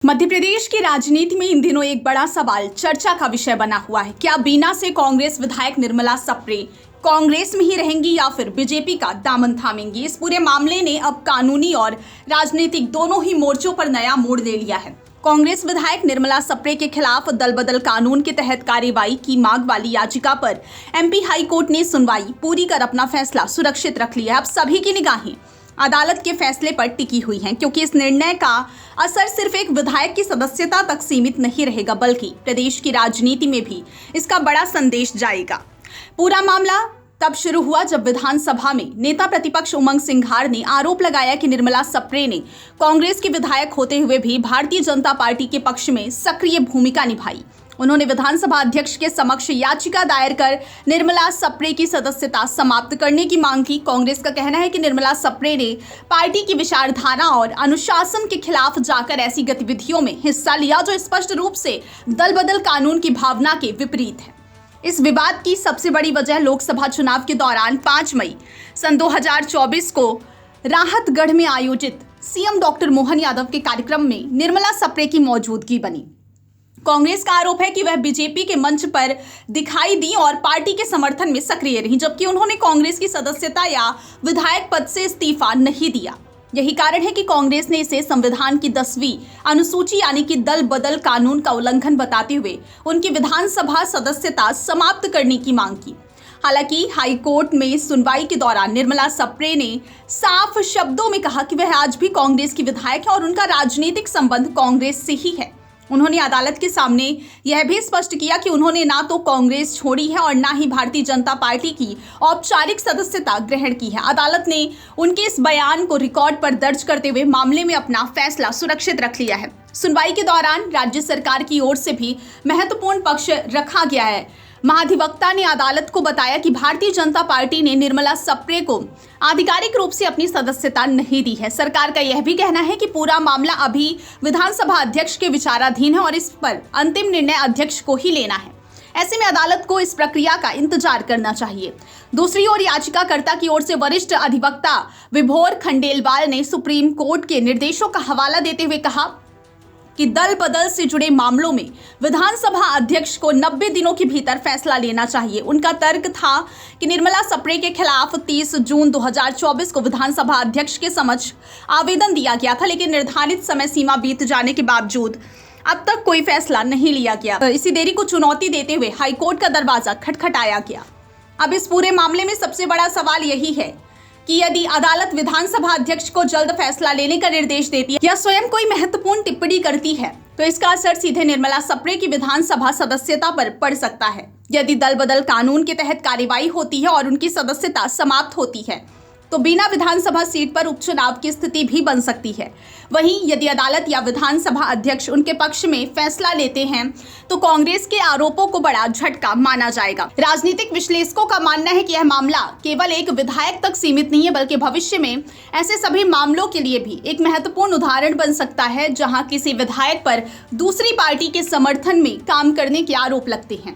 मध्य प्रदेश की राजनीति में इन दिनों एक बड़ा सवाल चर्चा का विषय बना हुआ है। क्या बीना से कांग्रेस विधायक निर्मला सप्रे कांग्रेस में ही रहेंगी या फिर बीजेपी का दामन थामेंगी? इस पूरे मामले ने अब कानूनी और राजनीतिक दोनों ही मोर्चों पर नया मोड़ ले लिया है। कांग्रेस विधायक निर्मला सप्रे के खिलाफ दल बदल कानून के तहत कार्रवाई की मांग वाली याचिका पर एमपी हाई कोर्ट ने सुनवाई पूरी कर अपना फैसला सुरक्षित रख लिया है। अब सभी की निगाहें अदालत के फैसले पर टिकी हुई हैं, क्योंकि इस निर्णय का असर सिर्फ एक विधायक की सदस्यता तक सीमित नहीं रहेगा, बल्कि प्रदेश की राजनीति में भी इसका बड़ा संदेश जाएगा। पूरा मामला तब शुरू हुआ जब विधानसभा में नेता प्रतिपक्ष उमंग सिंघार ने आरोप लगाया कि निर्मला सप्रे ने कांग्रेस के विधायक होते हुए भी भारतीय जनता पार्टी के पक्ष में सक्रिय भूमिका निभाई। उन्होंने विधानसभा अध्यक्ष के समक्ष याचिका दायर कर निर्मला सप्रे की सदस्यता समाप्त करने की मांग की। कांग्रेस का कहना है कि निर्मला सप्रे ने पार्टी की विचारधारा और अनुशासन के खिलाफ जाकर ऐसी गतिविधियों में हिस्सा लिया जो स्पष्ट रूप से दल बदल कानून की भावना के विपरीत है। इस विवाद की सबसे बड़ी वजह लोकसभा चुनाव के दौरान 5 मई सन 2024 को राहतगढ़ में आयोजित सीएम डॉक्टर मोहन यादव के कार्यक्रम में निर्मला सप्रे की मौजूदगी बनी। कांग्रेस का आरोप है कि वह बीजेपी के मंच पर दिखाई दी और पार्टी के समर्थन में सक्रिय रही, जबकि उन्होंने कांग्रेस की सदस्यता या विधायक पद से इस्तीफा नहीं दिया। यही कारण है कि कांग्रेस ने इसे संविधान की 10वीं अनुसूची यानी कि दल बदल कानून का उल्लंघन बताते हुए उनकी विधानसभा सदस्यता समाप्त करने की मांग की। हालांकि हाई कोर्ट में सुनवाई के दौरान निर्मला सप्रे ने साफ शब्दों में कहा कि वह आज भी कांग्रेस की विधायक है और उनका राजनीतिक संबंध कांग्रेस से ही है। उन्होंने अदालत के सामने यह भी स्पष्ट किया कि उन्होंने ना तो कांग्रेस छोड़ी है और ना ही भारतीय जनता पार्टी की औपचारिक सदस्यता ग्रहण की है। अदालत ने उनके इस बयान को रिकॉर्ड पर दर्ज करते हुए मामले में अपना फैसला सुरक्षित रख लिया है। सुनवाई के दौरान राज्य सरकार की ओर से भी महत्वपूर्ण पक्ष रखा गया है। महाधिवक्ता ने अदालत को बताया कि भारतीय जनता पार्टी ने निर्मला सप्रे को आधिकारिक रूप से अपनी सदस्यता नहीं दी है। सरकार का यह भी कहना है कि पूरा मामला अभी विधानसभा अध्यक्ष के विचाराधीन है और इस पर अंतिम निर्णय अध्यक्ष को ही लेना है। ऐसे में अदालत को इस प्रक्रिया का इंतजार करना चाहिए। दूसरी ओर याचिकाकर्ता की ओर से वरिष्ठ अधिवक्ता विभोर खंडेलवाल ने सुप्रीम कोर्ट के निर्देशों का हवाला देते हुए कहा कि दल बदल से जुड़े मामलों में विधानसभा अध्यक्ष को 90 दिनों के भीतर फैसला लेना चाहिए। उनका तर्क था कि निर्मला सप्रे के खिलाफ 30 जून 2024 को विधानसभा अध्यक्ष के समक्ष आवेदन दिया गया था, लेकिन निर्धारित समय सीमा बीत जाने के बावजूद अब तक कोई फैसला नहीं लिया गया। इसी देरी को चुनौती देते हुए हाईकोर्ट का दरवाजा खटखटाया गया। अब इस पूरे मामले में सबसे बड़ा सवाल यही है कि यदि अदालत विधानसभा अध्यक्ष को जल्द फैसला लेने का निर्देश देती है या स्वयं कोई महत्वपूर्ण टिप्पणी करती है तो इसका असर सीधे निर्मला सप्रे की विधानसभा सदस्यता पर पड़ सकता है। यदि दल बदल कानून के तहत कार्रवाई होती है और उनकी सदस्यता समाप्त होती है तो बिना विधानसभा सीट पर उपचुनाव की स्थिति भी बन सकती है। वहीं यदि अदालत या विधानसभा अध्यक्ष उनके पक्ष में फैसला लेते हैं तो कांग्रेस के आरोपों को बड़ा झटका माना जाएगा। राजनीतिक विश्लेषकों का मानना है कि यह मामला केवल एक विधायक तक सीमित नहीं है, बल्कि भविष्य में ऐसे सभी मामलों के लिए भी एक महत्वपूर्ण उदाहरण बन सकता है जहां किसी विधायक पर दूसरी पार्टी के समर्थन में काम करने के आरोप लगते हैं,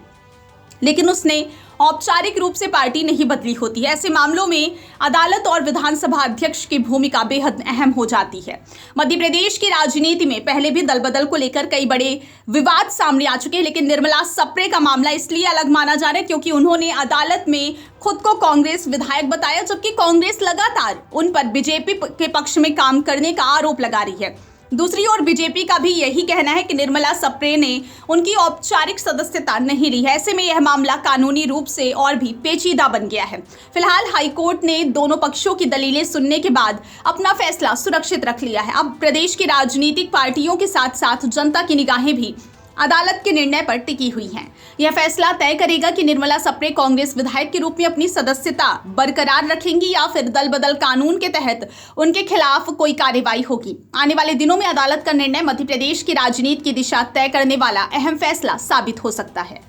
लेकिन उसने औपचारिक रूप से पार्टी नहीं बदली होती है। ऐसे मामलों में अदालत और विधानसभा अध्यक्ष की भूमिका बेहद अहम हो जाती है। मध्य प्रदेश की राजनीति में पहले भी दल बदल को लेकर कई बड़े विवाद सामने आ चुके हैं, लेकिन निर्मला सप्रे का मामला इसलिए अलग माना जा रहा है क्योंकि उन्होंने अदालत में खुद को कांग्रेस विधायक बताया, जबकि कांग्रेस लगातार उन पर बीजेपी के पक्ष में काम करने का आरोप लगा रही है। दूसरी ओर बीजेपी का भी यही कहना है कि निर्मला सप्रे ने उनकी औपचारिक सदस्यता नहीं ली है। ऐसे में यह मामला कानूनी रूप से और भी पेचीदा बन गया है। फिलहाल हाईकोर्ट ने दोनों पक्षों की दलीलें सुनने के बाद अपना फैसला सुरक्षित रख लिया है। अब प्रदेश की राजनीतिक पार्टियों के साथ साथ जनता की निगाहें भी अदालत के निर्णय पर टिकी हुई हैं। यह फैसला तय करेगा कि निर्मला सप्रे कांग्रेस विधायक के रूप में अपनी सदस्यता बरकरार रखेंगी या फिर दल बदल कानून के तहत उनके खिलाफ कोई कार्रवाई होगी। आने वाले दिनों में अदालत का निर्णय मध्य प्रदेश की राजनीति की दिशा तय करने वाला अहम फैसला साबित हो सकता है।